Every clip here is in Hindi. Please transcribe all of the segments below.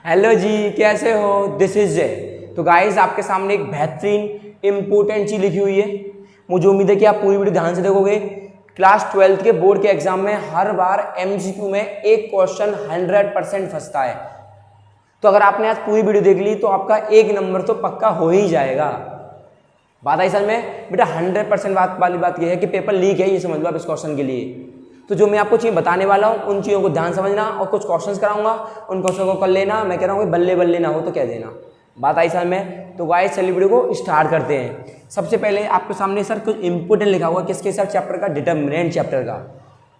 हेलो जी, कैसे हो? दिस इज जय। तो गाइस, आपके सामने एक बेहतरीन इंपॉर्टेंट चीज लिखी हुई है। मुझे उम्मीद है कि आप पूरी वीडियो ध्यान से देखोगे। क्लास 12th के बोर्ड के एग्जाम में हर बार एमसीक्यू में एक क्वेश्चन 100% फंसता है। तो अगर आपने आज पूरी वीडियो देख ली तो आपका एक नंबर तो पक्का हो ही जाएगा। बात आई समझ में? बेटा 100% बात वाली बात यह है कि पेपर लीक है, ये समझ लो आप इस क्वेश्चन के लिए। तो जो मैं आपको चीज़ बताने वाला हूँ उन चीज़ों को ध्यान समझना और कुछ क्वेश्चंस कराऊंगा, उन क्वेश्चन को कर लेना। मैं कह रहा हूँ बल्ले बल्ले ना हो तो कह देना। बात आई समझ में? तो गाइस चलिए वीडियो को स्टार्ट करते हैं। सबसे पहले आपके सामने सर कुछ इंपॉर्टेंट लिखा हुआ किसके सर चैप्टर का, डिटरमिनेंट चैप्टर का।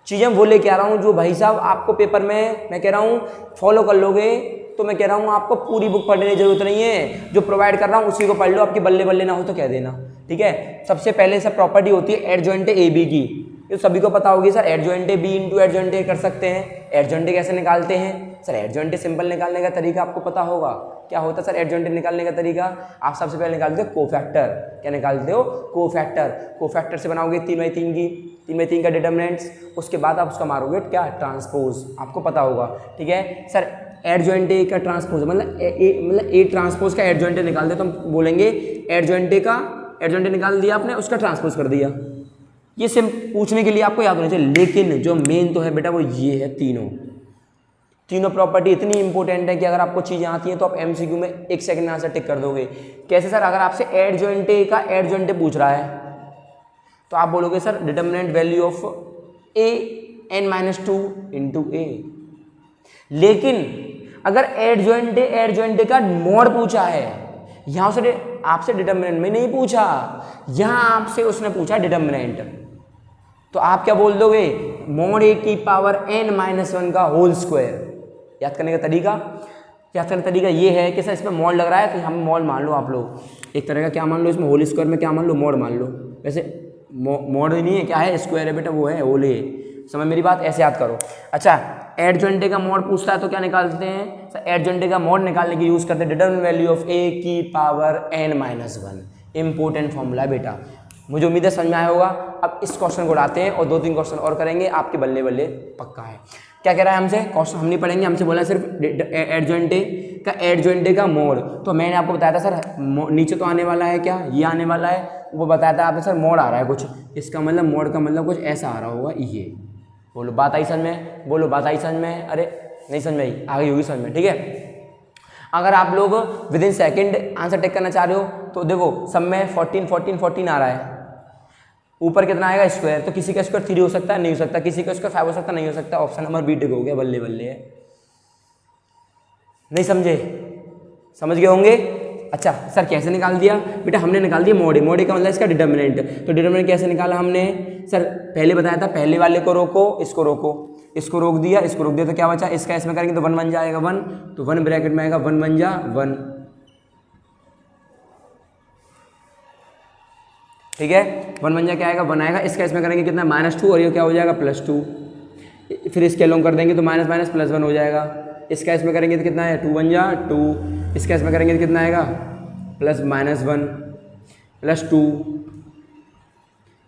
चीज़ें वो लेके आ रहा हूँ जो भाई साहब आपको पेपर में मैं कह रहा हूँ फॉलो कर लोगे तो मैं कह रहा हूँ आपको पूरी बुक पढ़ने की जरूरत नहीं है। जो प्रोवाइड कर रहा हूँ उसी को पढ़ लो, आपकी बल्ले बल्ले ना हो तो कह देना, ठीक है। सबसे पहले सर प्रॉपर्टी होती है एडजॉइंट ए बी की। ये सभी को पता होगी sir, adjoint A B into adjoint A कर सकते हैं। एडजॉइंट ए कैसे निकालते हैं सर? एडजॉइंट ए सिंपल निकालने का तरीका आपको पता होगा। क्या होता है सर एडजॉइंट ए निकालने का तरीका? आप सबसे पहले निकालते हो कोफैक्टर। क्या निकालते हो? कोफैक्टर। कोफैक्टर से बनाओगे 3/3 की, 3/3 का डिटरमिनेंट्स। उसके बाद आप उसका मारोगे क्या, ट्रांसपोज। आपको पता होगा, ठीक है सर। एडजॉइंट ए का ट्रांसपोज मतलब ए ट्रांसपोज का एडजॉइंट ए निकाल दे तो हम बोलेंगे एडजॉइंट ए का एडजॉइंट ए निकाल दिया आपने, उसका ट्रांसपोज कर दिया। ये सिर्फ पूछने के लिए आपको याद होना चाहिए, लेकिन जो मेन तो है बेटा वो ये है, तीनों प्रॉपर्टी इतनी इंपॉर्टेंट है कि अगर आपको चीज़ें आती हैं तो आप एमसीक्यू में 1 सेकंड में आंसर टिक कर दोगे। कैसे सर? अगर आपसे एडजॉइंट ए का एडजॉइंट ए पूछ रहा है तो आप बोलोगे sir determinant value of A n-2 into A. लेकिन अगर एडजॉइंट ए का मॉड पूछा है, यहां से आपसे डिटरमिनेंट में नहीं पूछा, यहां आपसे उसने पूछा डिटरमिनेंट, तो आप क्या बोल दोगे? मॉड ए की पावर n-1 का होल स्क्वायर। याद करने का तरीका ये है कि सर इसमें मॉड लग रहा है तो हम मॉड मान लो, आप लोग एक तरह का क्या मान लो, इसमें होल स्क्वायर में क्या मान लो, मॉड मान लो। वैसे मॉड ही नहीं है, क्या है, स्क्वायर है बेटा, वो है होल है। समझ मेरी बात? ऐसे याद करो। अच्छा, एडजॉइंट ए का मॉड पूछता है तो क्या निकालते हैं सर? एडजॉइंट ए का मॉड निकालने के यूज करते हैं डिटरमिनेंट वैल्यू ऑफ ए की पावर n-1। इंपॉर्टेंट फॉर्मूला बेटा, मुझे उम्मीद है समझ में आया होगा। अब इस क्वेश्चन को उड़ाते हैं और 2-3 क्वेश्चन और करेंगे, आपके बल्ले बल्ले पक्का है। क्या कह रहा है हमसे? क्वेश्चन हम नहीं पढ़ेंगे, हमसे बोला है सिर्फ एडजॉइंट ए का मोड। तो मैंने आपको बताया था सर नीचे तो आने वाला है, क्या ये आने वाला है, वो बताया था आपने सर मोड आ रहा है कुछ, इसका मतलब मोड का मतलब कुछ ऐसा आ रहा होगा ये। बोलो बात आई समझ में? बोलो बात आई समझ में? अरे नहीं समझ में आई, आगे होगी समझ में, ठीक है। अगर आप लोग within second answer take करना चाह रहे हो तो देखो सब में 14 आ रहा है, ऊपर कितना आएगा स्क्वायर, तो किसी का स्क्वायर 3 हो सकता है, नहीं हो सकता, किसी का स्क्वायर 5 हो सकता है, नहीं हो सकता। ऑप्शन नंबर बी टिक हो गया, बल्ले बल्ले है। नहीं समझे? समझ गए होंगे। अच्छा सर कैसे निकाल दिया बेटा? हमने निकाल दिया मोड ए का मतलब इसका डिटरमिनेंट। तो डिटरमिनेंट कैसे निकाला हमने सर? पहले बताया था, पहले वाले को रोको, इसको रोको, इसको रोक दिया, इसको रोक दिया, तो क्या बचा? इसका इसमें करेंगे तो 1 बन जाएगा 1, तो 1 ब्रैकेट में आएगा 1 बन जा 1, ठीक है। 1 बन जा क्या आएगा? 1 आएगा। इसका इसमें करेंगे कितना? -2, और ये क्या हो जाएगा? +2। फिर इसके अलॉन्ग कर देंगे तो माइनस माइनस +1 हो जाएगा। इसका इसमें करेंगे तो कितना है? 2 बन जा 2। इसका इसमें करेंगे तो कितना आएगा? +-1 +2।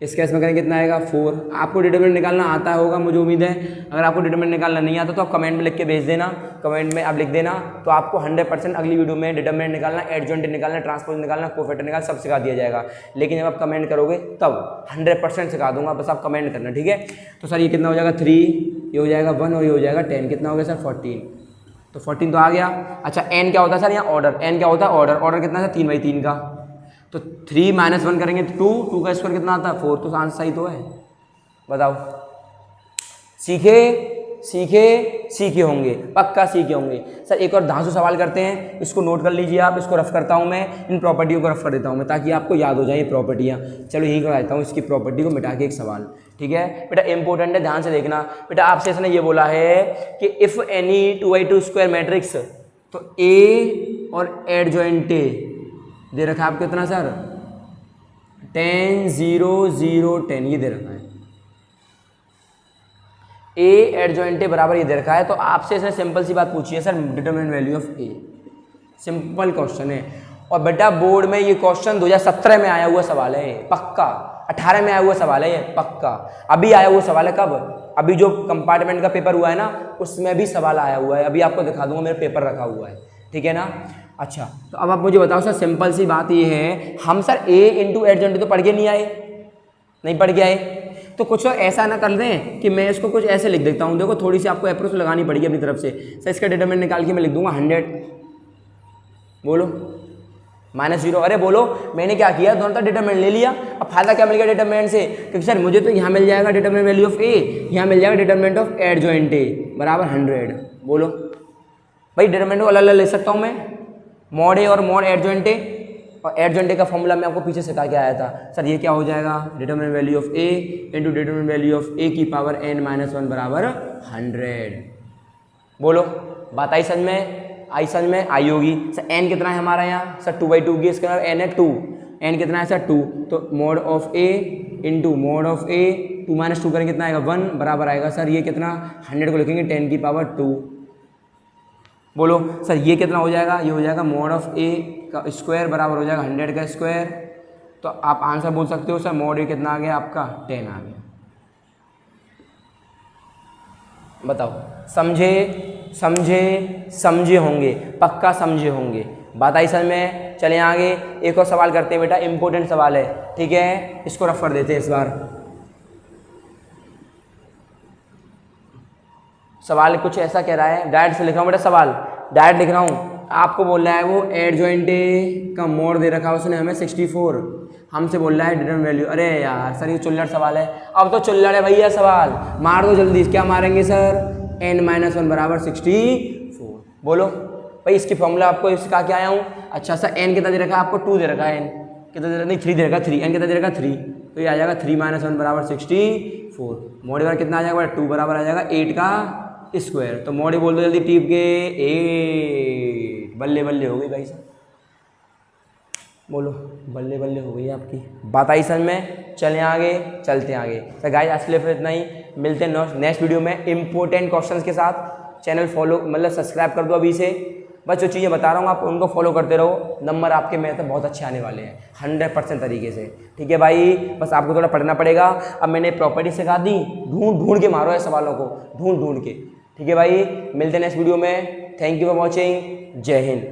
इसका इसमें करेंगे कितना आएगा? 4। आपको डिटरमिनेंट निकालना आता होगा मुझे उम्मीद है। अगर आपको डिटरमिनेंट निकालना नहीं आता तो आप कमेंट में लिख के भेज देना, कमेंट में आप लिख देना, तो आपको 100% अगली वीडियो में डिटरमिनेंट निकालना, एडजॉइंट निकालना, ट्रांसपोज निकालना, कोफैक्टर निकालना, सब सिखा दिया जाएगा। लेकिन जब आप कमेंट करोगे तब 100% सिखा दूंगा, बस आप कमेंट करना, ठीक है। तो सर ये कितना हो जाएगा? 3, ये हो जाएगा 1 और ये हो जाएगा 10। कितना हो गया सर? 14। तो 14 तो आ गया। अच्छा n क्या होता है सर? यहाँ ऑर्डर, n क्या होता है? ऑर्डर कितना है? 3/3 का। तो 3 - 1 करेंगे तो 2 का स्क्वायर कितना आता है? 4। तो आंसर सही तो है, बताओ। सीखे होंगे, पक्का सीखे होंगे। सर एक और धांसू सवाल करते हैं, इसको नोट कर लीजिए आप, इसको रफ करता हूँ मैं, इन प्रॉपर्टियों को रफ कर देता हूँ मैं ताकि आपको याद हो जाए ये प्रॉपर्टियाँ। चलो यहीं कर देता हूँ, इसकी प्रॉपर्टी को मिटा के एक सवाल, ठीक है बेटा। इंपॉर्टेंट है, ध्यान से देखना बेटा। आपसे इसने ये बोला है कि if any 2x2 square matrix, तो ए और एडजॉइंट ए दे रखा है आपको कितना सर? 10 0 0 10 ये दे रखा है। ए एडजॉइंट ए बराबर ये दे रखा है। तो आपसे इसने सिंपल सी बात पूछी है sir, determinant value of A. Simple question है और बेटा बोर्ड में ये क्वेश्चन 2017 में आया हुआ सवाल है, पक्का 18 में आया हुआ सवाल है ये पक्का। अभी आया हुआ सवाल है कब, अभी जो कंपार्टमेंट का पेपर हुआ है ना उसमें भी सवाल आया हुआ है, अभी आपको दिखा दूंगा, मेरा पेपर रखा हुआ है, ठीक है ना। अच्छा तो अब आप मुझे बताओ सर, सिंपल सी बात ये है, हम सर a इंटू एडजॉइंट तो पढ़ के नहीं आए, नहीं पढ़ के आए, तो कुछ ऐसा ना कर दें कि मैं इसको कुछ ऐसे लिख देता हूँ। देखो थोड़ी सी आपको अप्रोच लगानी पड़ेगी अपनी तरफ से। सर इसका डिटरमिनेंट निकाल के मैं लिख दूंगा 100, बोलो -0। अरे बोलो, मैंने क्या किया, दोनों का डिटरमिनेंट ले लिया। अब फायदा क्या मिल गया डिटरमिनेंट से, क्योंकि सर मुझे तो यहाँ मिल जाएगा डिटरमिनेंट वैल्यू ऑफ ए, यहाँ मिल जाएगा डिटरमिनेंट ऑफ एडजॉइंट ए बराबर 100। बोलो भाई, डिटरमिनेंट को अलग अलग ले सकता हूँ मैं, मॉड ए और मॉड एडजॉइंट ए, और एडजॉइंट ए का फॉर्मूला मैं आपको पीछे सिखा के आया था। सर ये क्या हो जाएगा, determinant value of A into determinant value of A की पावर n-1 बराबर 100। बोलो बात आई समझ में, आई समझ में आई होगी। सर n कितना है हमारा यहाँ, सर 2/2 की, इसका n है 2, n कितना है सर 2, तो mod of a into mod of a, 2 - 2 करेंगे कितना आएगा 1 बराबर आएगा सर ये कितना, 100 को लिखेंगे 10 की पावर 2। बोलो सर ये कितना हो जाएगा, ये हो जाएगा मॉड ऑफ a का स्क्वायर बराबर हो जाएगा 100 का स्क्वायर। तो आप आंसर बोल सकते हो सर मॉड a कितना आ गया आपका 10 आ गया। बताओ समझे, समझे, समझे होंगे, पक्का समझे होंगे, बात आई समझ में। चले आगे, एक और सवाल करते हैं बेटा, इंपॉर्टेंट सवाल है, ठीक है, इसको रफ कर देते हैं इस बार। सवाल कुछ ऐसा कह रहा है, डायरेक्ट से लिख रहा हूँ बेटा, सवाल डायरेक्ट लिख रहा हूँ। आपको बोल रहा है वो एडजॉइंट ए का मोड दे रखा है उसने हमें 64, हमसे बोल रहा है डिटरमिनेंट वैल्यू। अरे यार सर ये चुल्लड़ सवाल है, अब तो चुल्लड़ है भैया सवाल, मार दो जल्दी। क्या मारेंगे सर, n-1 बराबर 64। बोलो भाई, इसकी फॉर्मूला आपको सिखा के आया हूँ। अच्छा सर n कितना दे रखा है आपको, 2 दे रखा है, n कितना दे रखा, नहीं 3 दे रखा, 3, n कितना दे रखा 3, तो ये आ जाएगा 3 - 1 बराबर 64। मोड बार कितना आ जाएगा, 2 बराबर आ जाएगा 8 का स्क्वायर। तो मोड बोल दो जल्दी टीप के 8, बल्ले बल्ले हो गई भाई साहब, बोलो बल्ले बल्ले हो गई आपकी, बात आई समझ में। चलें आगे, चलते हैं आगे। तो गाइस आज के लिए फिर इतना ही, मिलते हैं नेक्स्ट वीडियो में इंपॉर्टेंट क्वेश्चंस के साथ। चैनल फॉलो मतलब सब्सक्राइब कर दो अभी से, बस जो चीज़ें बता रहा हूँ आप उनको फॉलो करते रहो, नंबर आपके मेरे तो बहुत अच्छे आने वाले हैं 100% तरीके से, ठीक है भाई। बस आपको थोड़ा पढ़ना पड़ेगा। अब मैंने प्रॉपर्टी सिखा दी, ढूंढ के मारो है सवालों को, ढूंढ के, ठीक है भाई। मिलते हैं नेक्स्ट वीडियो में, थैंक यू फॉर वॉचिंग, जय हिंद।